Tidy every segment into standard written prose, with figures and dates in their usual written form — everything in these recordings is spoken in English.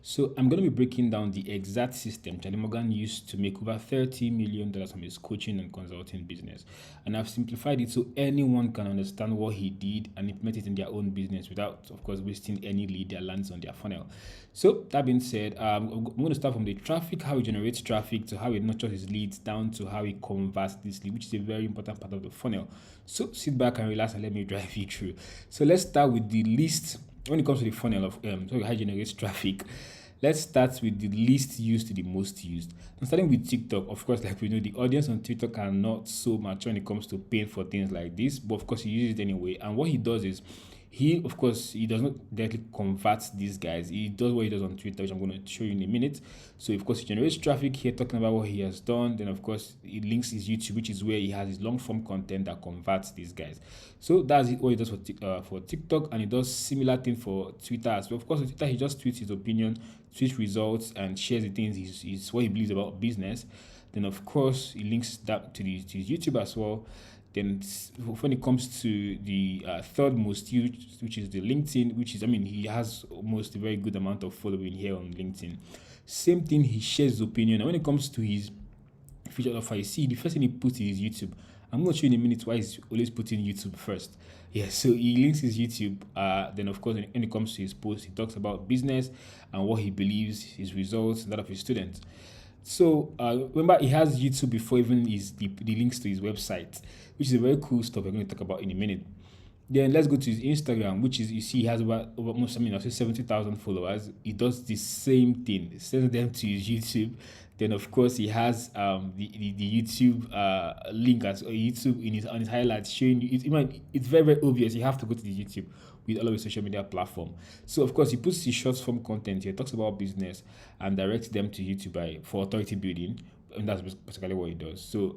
So I'm going to be breaking down the exact system Charlie Morgan used to make over $30 million from his coaching and consulting business. And I've simplified it so anyone can understand what he did and implement it in their own business without, of course, wasting any lead that lands on their funnel. So that being said, I'm going to start from the traffic, how he generates traffic, to how he nurtures his leads, down to how he converts this lead, which is a very important part of the funnel. So sit back and relax and let me drive you through. So let's start with the list when it comes to the funnel of how it generates traffic. Let's start with the least used to the most used. I'm starting with TikTok. Of course, like we know, the audience on TikTok are not so much when it comes to paying for things like this, but of course, he uses it anyway. And what he does is, of course, he does not directly convert these guys. He does what he does on Twitter, which I'm going to show you in a minute. So, of course, he generates traffic here, talking about what he has done. Then, of course, he links his YouTube, which is where he has his long form content that converts these guys. So that's what he does for TikTok, and he does similar thing for Twitter as well. Of course, on Twitter, he just tweets his opinion, tweets results, and shares the things he's what he believes about business. Then, of course, he links that to his YouTube as well. Then, when it comes to the third most used, which is the LinkedIn, which is, I mean, he has almost a very good amount of following here on LinkedIn. Same thing, he shares his opinion. And when it comes to his featured offer, you see, the first thing he puts is YouTube. I'm going to show you in a minute why he's always putting YouTube first. Yeah, so he links his YouTube. Then, of course, when it comes to his post, he talks about business and what he believes, his results, and that of his students. So remember, he has YouTube before even the links to his website, which is a very cool stuff we're going to talk about in a minute. Then let's go to his Instagram, which is, you see, he has over almost, I mean, I'll say 70,000 followers. He does the same thing, he sends them to his YouTube. Then, of course, he has the YouTube link as YouTube in his on his highlights showing you. It's very, very obvious. You have to go to the YouTube with all of his social media platform. So, of course, he puts his short form content here, talks about business, and directs them to YouTube for authority building. And that's basically what he does. So,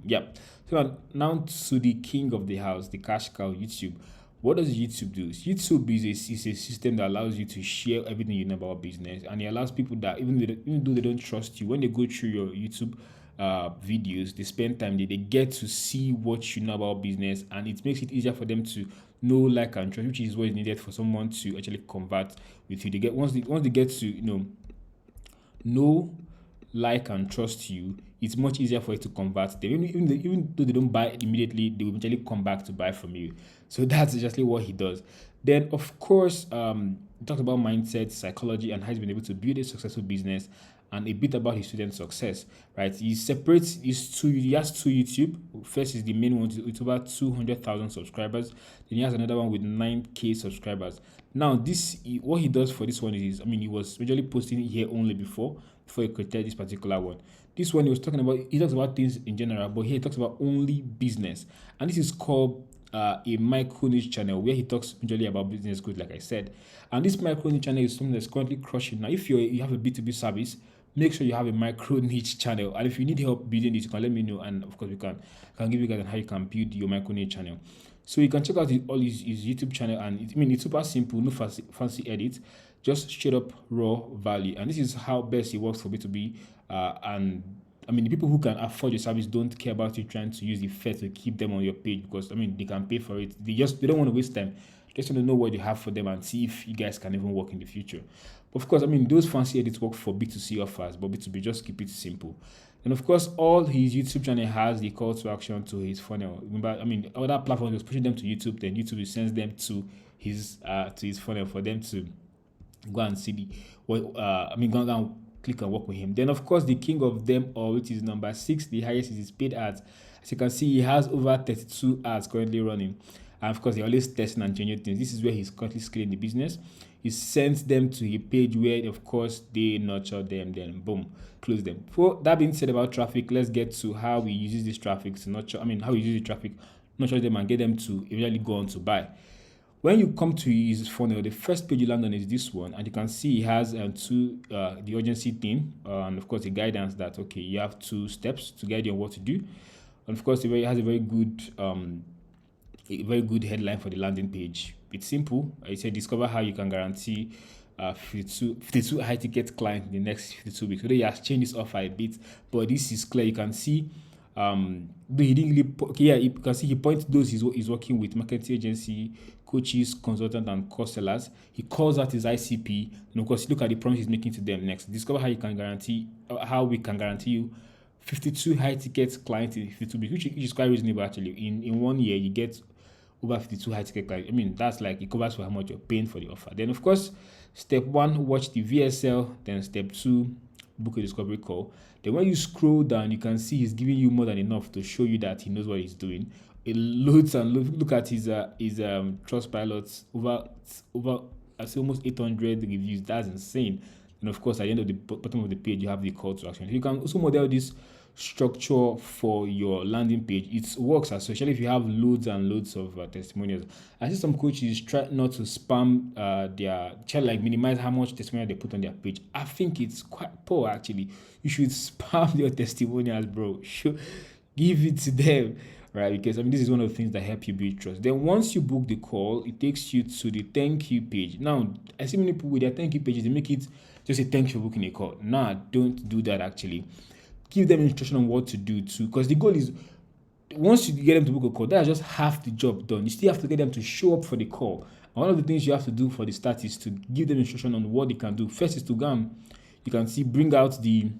yeah. So now to the king of the house, the cash cow, YouTube. What does YouTube do? YouTube is a system that allows you to share everything you know about business, and it allows people that even though they don't trust you, when they go through your YouTube videos, they spend time, they get to see what you know about business, and it makes it easier for them to know, like, and trust, which is what is needed for someone to actually convert with you. They get once they get to know, like, and trust you, it's much easier for you to convert them. Even though they don't buy immediately, they will eventually come back to buy from you. So that's exactly what he does. Then, of course, he talks about mindset, psychology, and how he's been able to build a successful business, and a bit about his student success. Right? He separates his two. He has two YouTube. First is the main one with over 200,000 subscribers. Then he has another one with 9K subscribers. Now, what he does for this one is, I mean, he was usually posting it here only before he created this particular one. This one he talks about things in general, but here he talks about only business. And this is called a micro niche channel where he talks usually about business growth, like I said. And this micro niche channel is something that's currently crushing. Now, if you have a B2B service, make sure you have a micro niche channel. And if you need help building this, you can let me know. And of course, can give you guys on how you can build your micro niche channel. So you can check out all his YouTube channel, and it's super simple, no fancy edit, just straight up raw value. And this is how best it works for B2B. And I mean, the people who can afford your service don't care about you trying to use the fare to keep them on your page, because I mean, they can pay for it. They don't want to waste time. Just want to know what you have for them and see if you guys can even work in the future. But of course, I mean, those fancy edits work for B2C offers, but B2B, just keep it simple. And of course, all his YouTube channel has the call to action to his funnel. Remember, I mean, other platforms was pushing them to YouTube, then YouTube sends them to his funnel for them to go and see go and click and work with him. Then, of course, the king of them all, which is number 6, the highest, is his paid ads. As you can see, he has over 32 ads currently running. And of course, he always testing and changing things. This is where he's currently scaling the business. He sends them to a page where, of course, they nurture them, then boom, close them. For that being said about traffic, let's get to how he uses this traffic to nurture. I mean, how he uses the traffic, nurture them, and get them to eventually go on to buy. When you come to his funnel, the first page you land on is this one, and you can see he has the urgency thing, and of course the guidance that you have 2 steps to guide you on what to do, and of course he has a very good headline for the landing page. It's simple. I said discover how you can guarantee 52 high ticket clients in the next 52 weeks. Today he has changed this offer a bit, but this is clear. You can see Though he didn't really, okay, yeah, you can see he points those he's working with marketing agency, coaches, consultant, and course sellers. He calls out his ICP, and of course, look at the promise he's making to them next. Discover how we can guarantee you 52 high ticket clients in 52 weeks, which is quite reasonable actually. In 1 year, you get over 52 high ticket clients. I mean, that's like it covers for how much you're paying for the offer. Then, of course, step one, watch the VSL. Then, step two, book a discovery call. Then, when you scroll down, you can see he's giving you more than enough to show you that he knows what he's doing. It loads and loads. Look at his trust pilots, over I say almost 800 reviews. That's insane. And of course, at the end of the bottom of the page, you have the call to action. You can also model this structure for your landing page. It works, especially if you have loads and loads of testimonials. I see some coaches try not to spam try like minimize how much testimonial they put on their page. I think it's quite poor actually. You should spam your testimonials, bro. Give it to them, right? Because I mean, this is one of the things that help you build trust. Then once you book the call, it takes you to the thank you page. Now, I see many people with their thank you pages, they make it just say thank you for booking a call. Nah, don't do that actually. Give them instruction on what to do too, because the goal is once you get them to book a call, that's just half the job done. You still have to get them to show up for the call. And one of the things you have to do for the start is to give them instruction on what they can do. First is to go and you can see bring out the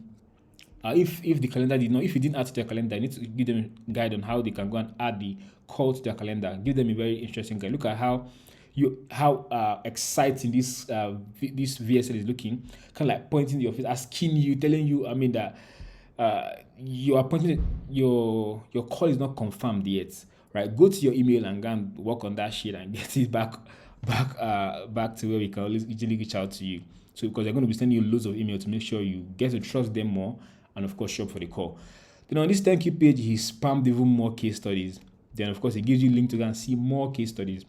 if the calendar if you didn't add to their calendar, you need to give them a guide on how they can go and add the call to their calendar. Give them a very interesting guide. Look at how exciting this VSL is looking, kind of like pointing your face, asking you, telling you, I mean that your appointment, your call is not confirmed yet, right? Go to your email and go and work on that shit and get it back to where we can always easily reach out to you. So because they're going to be sending you loads of email to make sure you get to trust them more and of course show up for the call. Then on this thank you page, he spammed even more case studies. Then of course he gives you a link to go and see more case studies.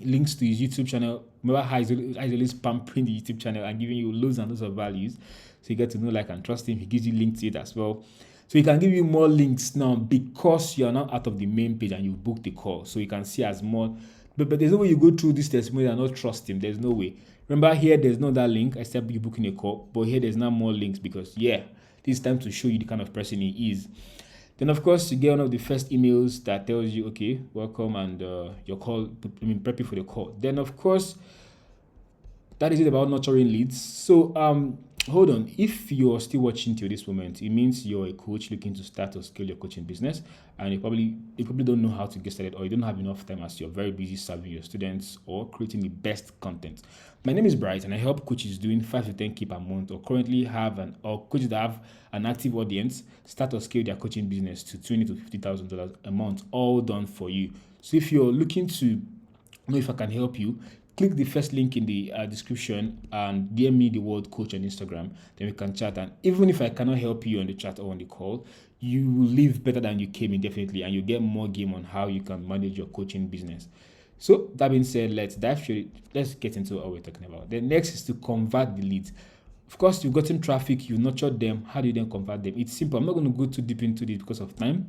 Links to his YouTube channel. Remember how he's always pampering the YouTube channel and giving you loads and loads of values. So you get to know, like, and trust him. He gives you links to it as well. So he can give you more links now because you're now out of the main page and you booked the call. So you can see as more. But there's no way you go through this testimony and not trust him. There's no way. Remember here, there's not that link except you booking a call. But here, there's now more links because, this is time to show you the kind of person he is. Then, of course, you get one of the first emails that tells you, okay, welcome, and your call, prep you for the call. Then, of course, that is it about nurturing leads. So, hold on. If you're still watching till this moment, it means you're a coach looking to start or scale your coaching business, and you probably don't know how to get started, or you don't have enough time as you're very busy serving your students or creating the best content. My name is Bright, and I help coaches doing 5 to 10K per month, or currently coaches that have an active audience start or scale their coaching business to $20,000 to $50,000 a month, all done for you. So if you're looking to know if I can help you, click the first link in the description and DM me the word coach on Instagram. Then we can chat. And even if I cannot help you on the chat or on the call, you will live better than you came in, definitely, and you get more game on how you can manage your coaching business. So that being said, let's get into what we're talking about. The next is to convert the leads. Of course, you've gotten traffic, you nurtured them. How do you then convert them? It's simple. I'm not going to go too deep into this because of time.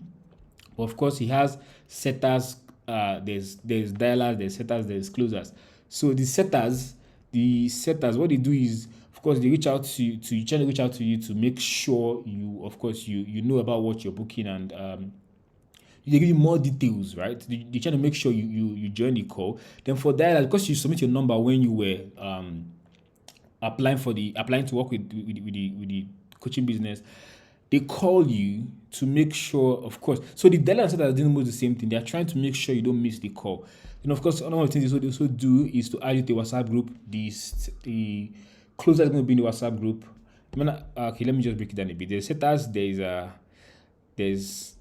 But of course, he has setters. There's dialers, there's setters, there's closers. So the setters, what they do is, of course, they reach out to you, try to reach out to you to make sure you know about what you're booking, and they give you more details, right? They try to make sure you join the call. Then for dialers, because you submit your number when you were applying to work with the coaching business, they call you to make sure, of course. So the dialer and setters didn't do the same thing. They are trying to make sure you don't miss the call. And of course, one of the things they also do is to add you to a WhatsApp group. The closer is going to be in the WhatsApp group. Okay, let me just break it down a bit. There's setters, there's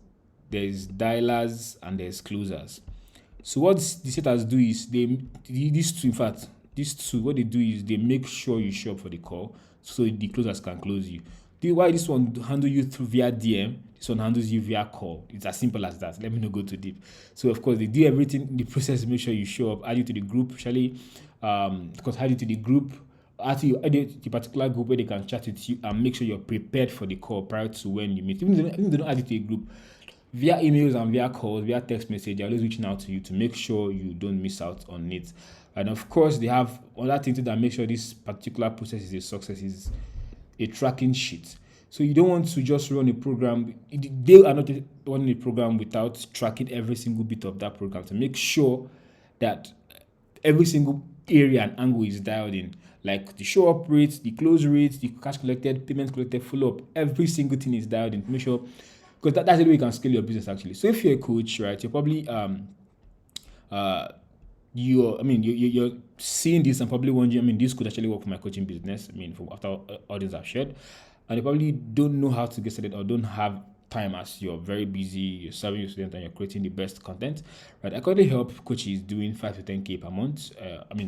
dialers, and there's closers. So what the setters do is these two, what they do is they make sure you show up for the call so the closers can close you. Why this one handle you through via DM, this one handles you via call. It's as simple as that. Let me not go too deep. So of course they do everything in the process to make sure you show up, add you to the group, add you to the group, add you the particular group where they can chat with you and make sure you're prepared for the call prior to when you meet. Even if they don't add you to a group, via emails and via calls, via text message, they're always reaching out to you to make sure you don't miss out on it. And of course, they have another thing that make sure this particular process is a success is a tracking sheet. So you don't want to just run a program. They are not running a program without tracking every single bit of that program to make sure that every single area and angle is dialed in. Like the show up rates, the close rates, the cash collected, payments collected, follow up. Every single thing is dialed in to make sure, because that's the way you can scale your business actually. So if you're a coach, right, you're probably uh you're seeing this and probably wondering, this could actually work for my coaching business. From after all this I've shared, and you probably don't know how to get started or don't have time as you're very busy, you're serving your students and you're creating the best content, right? I currently help coaches doing 5 to 10K per month.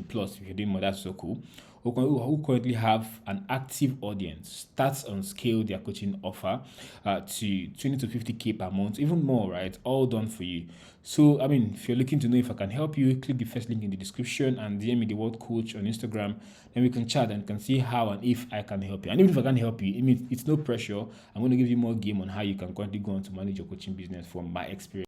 Plus if you're doing more, that's so cool. Who currently have an active audience, starts on scale their coaching offer to 20 to 50K per month, even more, right? All done for you. So, if you're looking to know if I can help you, click the first link in the description and DM me the word coach on Instagram. Then we can chat and can see how and if I can help you. And even if I can't help you, it's no pressure. I'm going to give you more game on how you can currently go on to manage your coaching business from my experience.